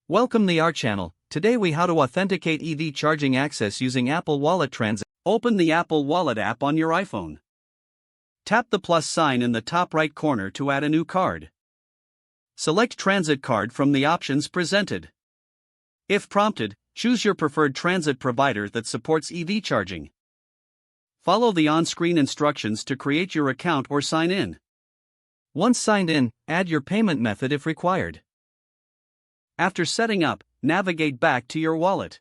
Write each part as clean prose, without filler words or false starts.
Welcome to our channel. Today we how to authenticate EV charging access using Apple Wallet Transit. Open the Apple Wallet app on your iPhone. Tap the plus sign in the top right corner to add a new card. Select Transit Card from the options presented. If prompted, choose your preferred transit provider that supports EV charging. Follow the on-screen instructions to create your account or sign in. Once signed in, add your payment method if required. After setting up, navigate back to your wallet.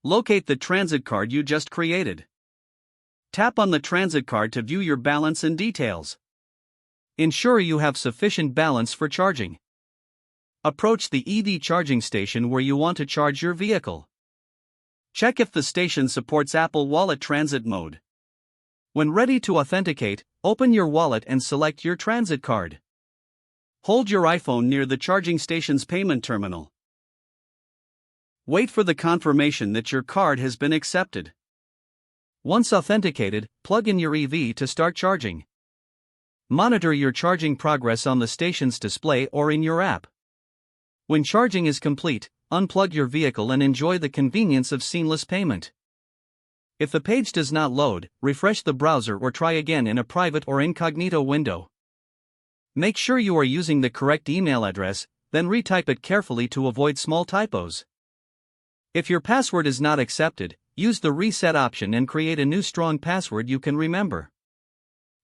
Locate the transit card you just created. Tap on the transit card to view your balance and details. Ensure you have sufficient balance for charging. Approach the EV charging station where you want to charge your vehicle. Check if the station supports Apple Wallet Transit mode. When ready to authenticate, open your wallet and select your transit card. Hold your iPhone near the charging station's payment terminal. Wait for the confirmation that your card has been accepted. Once authenticated, plug in your EV to start charging. Monitor your charging progress on the station's display or in your app. When charging is complete, unplug your vehicle and enjoy the convenience of seamless payment. If the page does not load, refresh the browser or try again in a private or incognito window. Make sure you are using the correct email address, then retype it carefully to avoid small typos. If your password is not accepted, use the reset option and create a new strong password you can remember.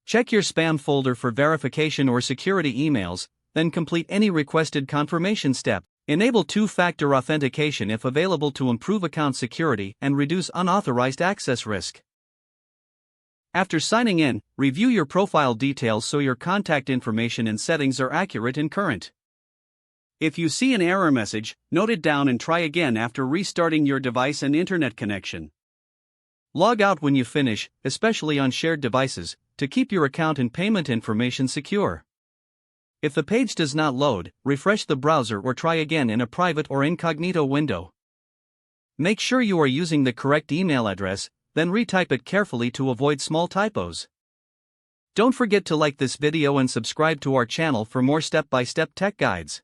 Check your spam folder for verification or security emails, then complete any requested confirmation step. Enable two-factor authentication if available to improve account security and reduce unauthorized access risk. After signing in, review your profile details so your contact information and settings are accurate and current. If you see an error message, note it down and try again after restarting your device and internet connection. Log out when you finish, especially on shared devices, to keep your account and payment information secure. If the page does not load, refresh the browser or try again in a private or incognito window. Make sure you are using the correct email address, then retype it carefully to avoid small typos. Don't forget to like this video and subscribe to our channel for more step-by-step tech guides.